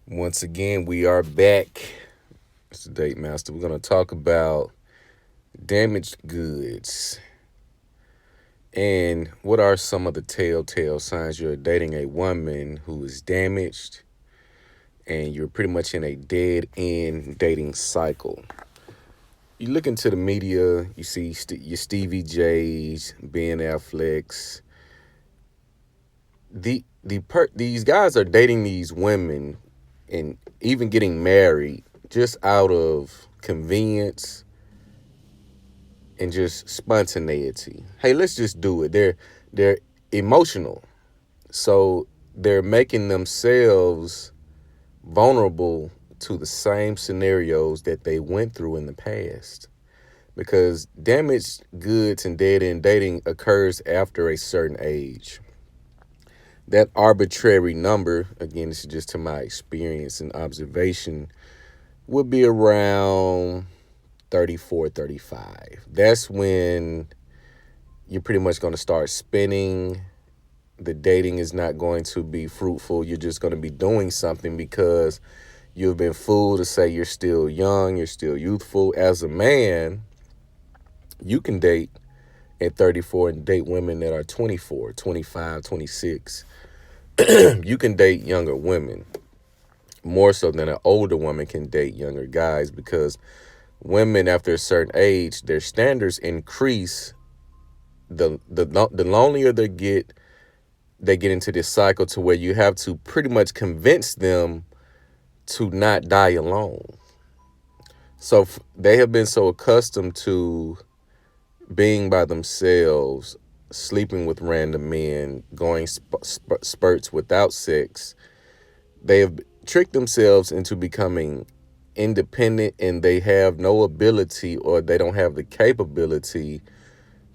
Once again, we are back. It's the Date Master. We're going to talk about damaged goods and what are some of the telltale signs you're dating a woman who is damaged and you're pretty much in a dead end dating cycle. You look into the media, you see your Stevie J's, Ben Affleck's. These guys are dating these women and even getting married just out of convenience and just spontaneity. Hey, let's just do it. They're emotional. So they're making themselves vulnerable to the same scenarios that they went through in the past. Because damaged goods and dead end dating occurs after a certain age. That arbitrary number, again, this is just to my experience and observation, would be around 34, 35. That's when you're pretty much going to start spinning. The dating is not going to be fruitful. You're just going to be doing something because you've been fooled to say you're still young, you're still youthful. As a man, you can date at 34 and date women that are 24, 25, 26. You can date younger women more so than an older woman can date younger guys because women after a certain age, their standards increase. The lonelier they get into this cycle to where you have to pretty much convince them to not die alone. So they have been so accustomed to being by themselves, sleeping with random men, going spurts without sex. They have tricked themselves into becoming independent, and they have no ability or they don't have the capability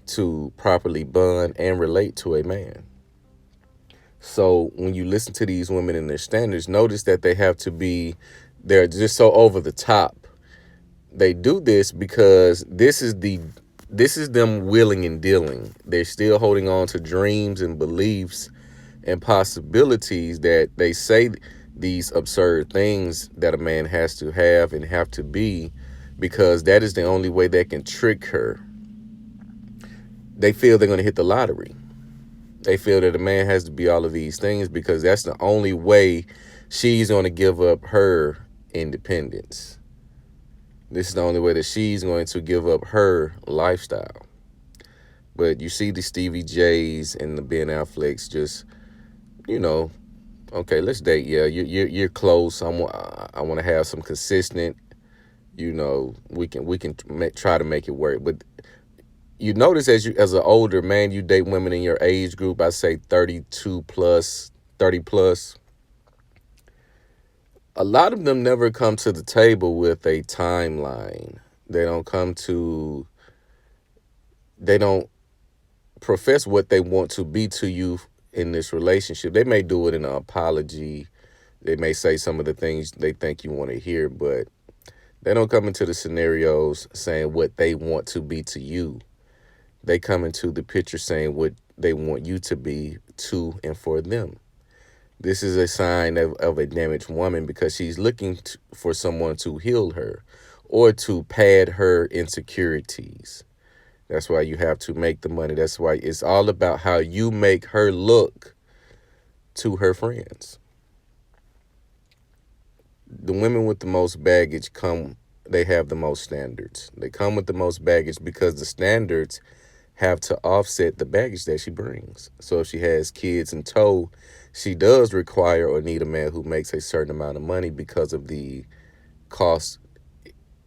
to properly bond and relate to a man. So when you listen to these women and their standards, notice that they're just so over the top. They do this because this is them willing and dealing. They're still holding on to dreams and beliefs and possibilities that they say these absurd things that a man has to have and have to be because that is the only way they can trick her. They feel they're going to hit the lottery. They feel that a man has to be all of these things because that's the only way she's going to give up her independence. This is the only way that she's going to give up her lifestyle. But you see the Stevie J's and the Ben Afflecks just, you know, okay, let's date. Yeah, you're close. I want to have some consistent. We can try to make it work. But you notice as an older man, you date women in your age group. I say 32 plus, 30 plus. A lot of them never come to the table with a timeline. They don't come to. They don't profess what they want to be to you in this relationship. They may do it in an apology. They may say some of the things they think you want to hear, but they don't come into the scenarios saying what they want to be to you. They come into the picture saying what they want you to be to and for them. This is a sign of a damaged woman because she's looking for someone to heal her or to pad her insecurities. That's why you have to make the money. That's why it's all about how you make her look to her friends. The women with the most baggage they have the most standards. They come with the most baggage because the standards have to offset the baggage that she brings. So if she has kids in tow, she does require or need a man who makes a certain amount of money because of the cost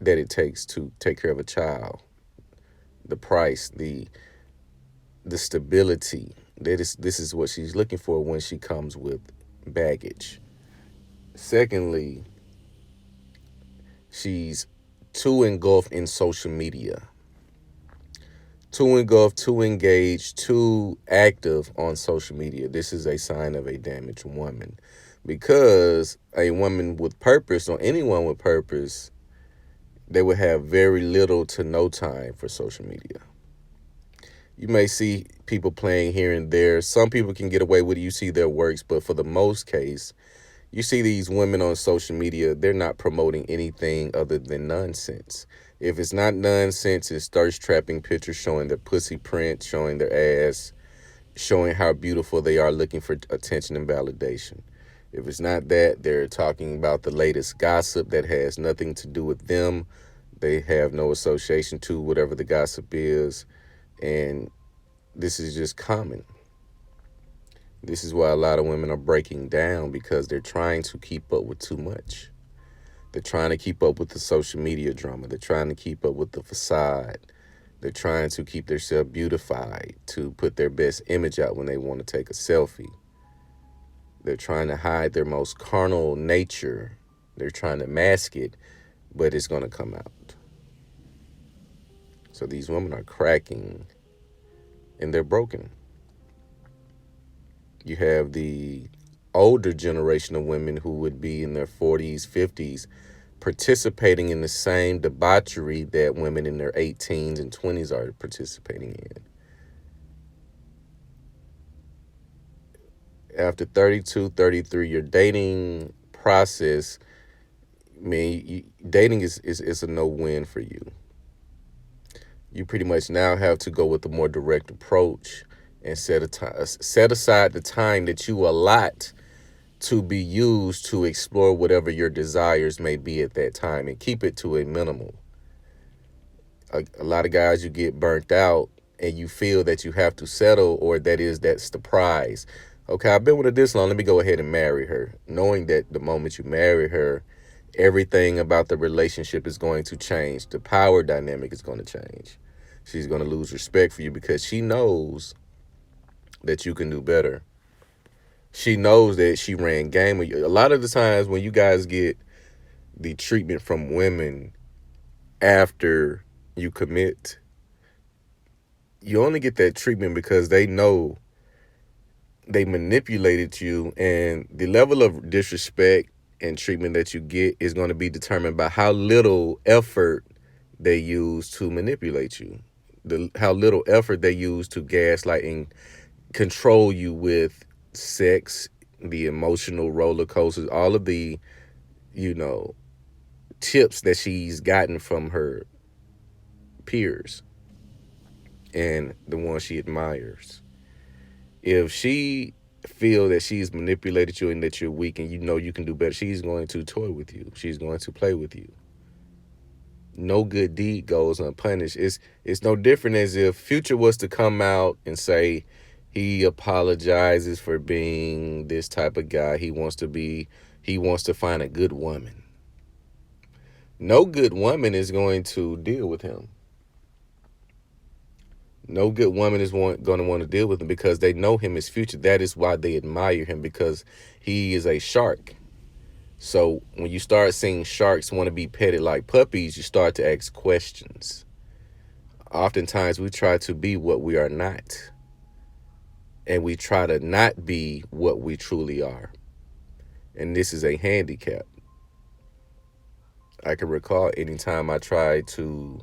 that it takes to take care of a child, the price, the stability. This is what she's looking for when she comes with baggage. Secondly, she's too engulfed in social media, too engulfed, too engaged, too active on social media. This is a sign of a damaged woman because a woman with purpose or anyone with purpose, they would have very little to no time for social media. You may see people playing here and there. Some people can get away with it. You see their works, but for the most case, You see these women on social media, they're not promoting anything other than nonsense. If it's not nonsense, it's thirst trapping pictures showing their pussy print, showing their ass, showing how beautiful they are, looking for attention and validation. If it's not that, they're talking about the latest gossip that has nothing to do with them. They have no association to whatever the gossip is. And this is just common. This is why a lot of women are breaking down because they're trying to keep up with too much. They're trying to keep up with the social media drama. They're trying to keep up with the facade. They're trying to keep themselves beautified, to put their best image out when they want to take a selfie. They're trying to hide their most carnal nature. They're trying to mask it, but it's going to come out. So these women are cracking and they're broken. You have the older generation of women who would be in their 40s, 50s, participating in the same debauchery that women in their 18s and 20s are participating in. After 32, 33, your dating process, I mean, dating is a no win for you. You pretty much now have to go with a more direct approach and set aside the time that you allot to be used to explore whatever your desires may be at that time, and keep it to a minimal. A lot of guys, you get burnt out and you feel that you have to settle, or that's the prize. Okay, I've been with her this long, let me go ahead and marry her, knowing that the moment you marry her, everything about the relationship is going to change. The power dynamic is going to change. She's going to lose respect for you because she knows that you can do better. She knows that she ran game with you. A lot of the times when you guys get the treatment from women after you commit, you only get that treatment because they know they manipulated you, and the level of disrespect and treatment that you get is going to be determined by how little effort they use to manipulate you, how little effort they use to gaslight and control you with sex, the emotional roller coasters, all of the, you know, tips that she's gotten from her peers and the ones she admires. If she feel that she's manipulated you and that you're weak and you know you can do better, she's going to toy with you. She's going to play with you. No good deed goes unpunished. It's no different as if Future was to come out and say he apologizes for being this type of guy. He wants to find a good woman. No good woman is going to deal with him. No good woman is going to want to deal with him because they know him as Future. That is why they admire him, because he is a shark. So when you start seeing sharks want to be petted like puppies, you start to ask questions. Oftentimes we try to be what we are not. And we try to not be what we truly are. And this is a handicap. I can recall anytime I tried to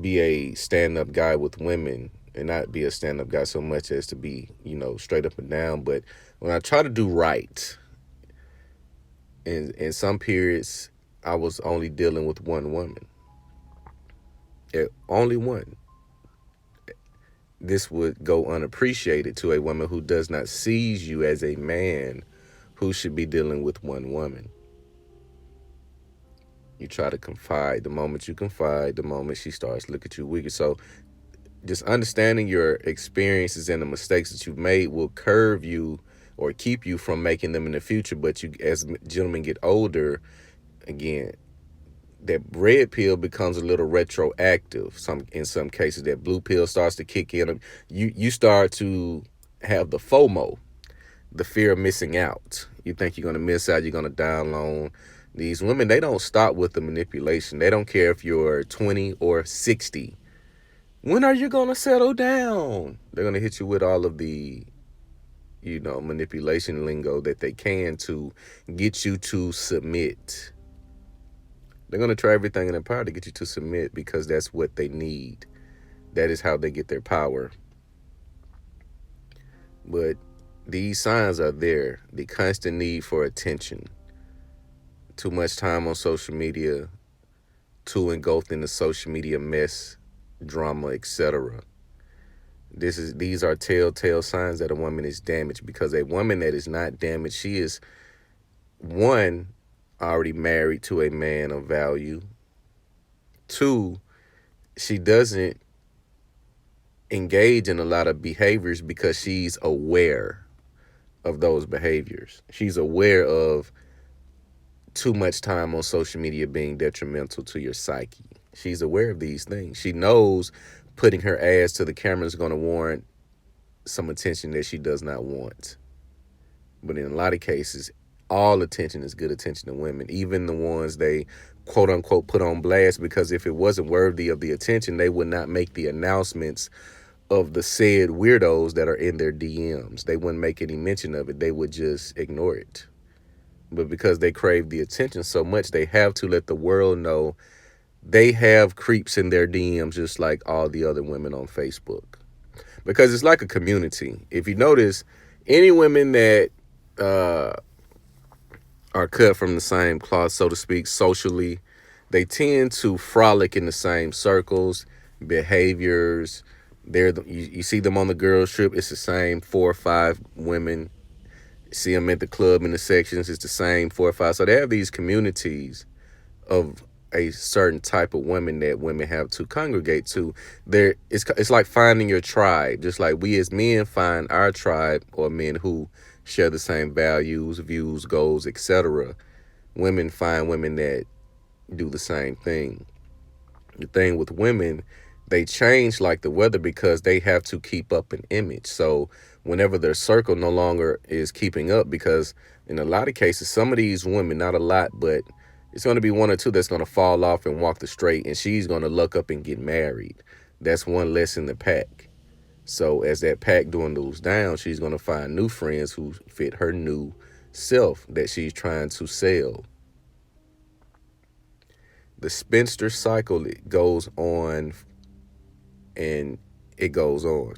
be a stand-up guy with women, and not be a stand-up guy so much as to be, straight up and down, but when I try to do right, in some periods, I was only dealing with one woman. Yeah, only one. This would go unappreciated to a woman who does not see you as a man who should be dealing with one woman. You try to confide. The moment you confide, the moment she starts looking at you weaker. So just understanding your experiences and the mistakes that you've made will curve you or keep you from making them in the future. But you, as gentlemen get older, again, that red pill becomes a little retroactive. In some cases, that blue pill starts to kick in. You start to have the FOMO, the fear of missing out. You think you're going to miss out. You're going to down alone. These women, they don't stop with the manipulation. They don't care if you're 20 or 60. When are you going to settle down? They're going to hit you with all of the, manipulation lingo that they can to get you to submit. They're going to try everything in their power to get you to submit because that's what they need. That is how they get their power. But these signs are there. The constant need for attention, too much time on social media, too engulfed in the social media mess, drama, etc. These are telltale signs that a woman is damaged, because a woman that is not damaged, she is, one, already married to a man of value. Two, she doesn't engage in a lot of behaviors because she's aware of those behaviors. She's aware of too much time on social media being detrimental to your psyche. She's aware of these things. She knows putting her ass to the camera is going to warrant some attention that she does not want. But in a lot of cases, all attention is good attention to women, even the ones they quote unquote put on blast, because if it wasn't worthy of the attention, they would not make the announcements of the said weirdos that are in their DMs. They wouldn't make any mention of it. They would just ignore it. But because they crave the attention so much, they have to let the world know they have creeps in their DMs just like all the other women on Facebook. Because it's like a community. If you notice, any women that uh, are cut from the same cloth, so to speak, socially, they tend to frolic in the same circles, behaviors. You see them on the girls trip, it's the same 4 or 5 women. See them at the club in the sections, it's the same 4 or 5. So they have these communities of a certain type of women that women have to congregate to. It's like finding your tribe, just like we as men find our tribe, or men who share the same values, views, goals, etc. Women find women that do the same thing. The thing with women, they change like the weather because they have to keep up an image. So whenever their circle no longer is keeping up, because in a lot of cases, some of these women, not a lot, but it's going to be 1 or 2 that's going to fall off and walk the straight, and she's going to look up and get married. That's one less in the pack. So as that pack dwindles down, she's going to find new friends who fit her new self that she's trying to sell. The spinster cycle, it goes on and it goes on.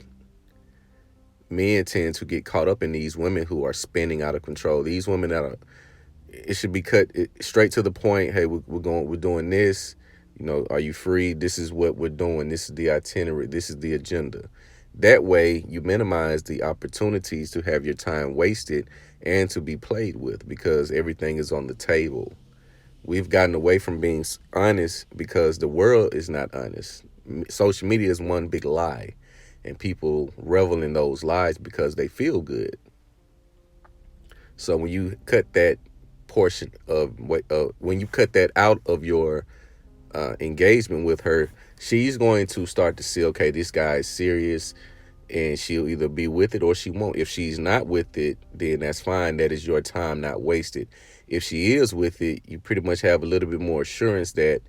Men tend to get caught up in these women who are spinning out of control. These women that are, it should be cut straight to the point. Hey, we're doing this. You know, are you free? This is what we're doing. This is the itinerary. This is the agenda. That way, you minimize the opportunities to have your time wasted and to be played with, because everything is on the table. We've gotten away from being honest because the world is not honest. Social media is one big lie, and people revel in those lies because they feel good. So when you cut that portion of when you cut that out of your engagement with her, she's going to start to see, okay, this guy is serious, and she'll either be with it or she won't. If she's not with it, then that's fine. That is your time not wasted. If she is with it, you pretty much have a little bit more assurance that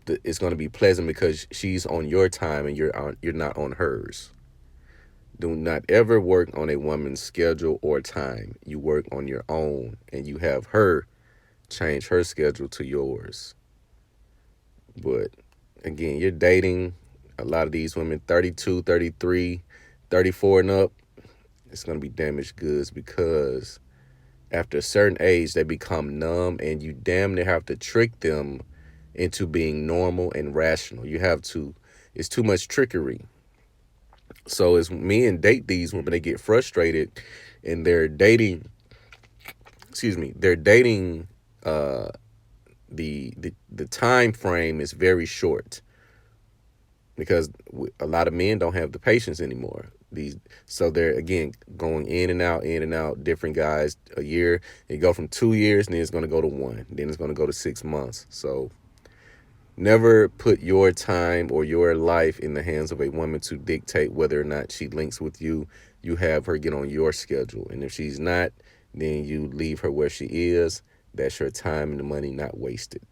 it's going to be pleasant, because she's on your time and you're not on hers. Do not ever work on a woman's schedule or time. You work on your own, and you have her change her schedule to yours. But again, you're dating a lot of these women 32, 33, 34 and up. It's going to be damaged goods, because after a certain age, they become numb, and you damn near have to trick them into being normal and rational. It's too much trickery. So as men date these women, they get frustrated, and they're dating, the time frame is very short, because a lot of men don't have the patience anymore. So they're, again, going in and out, different guys a year. It go from 2 years, and then it's going to go to 1, then it's going to go to 6 months. So never put your time or your life in the hands of a woman to dictate whether or not she links with you. You have her get on your schedule, and if she's not, then you leave her where she is. That's your time and the money not wasted.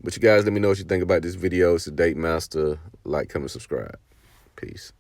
But you guys, let me know what you think about this video. It's the Date Master. Like, comment, subscribe. Peace.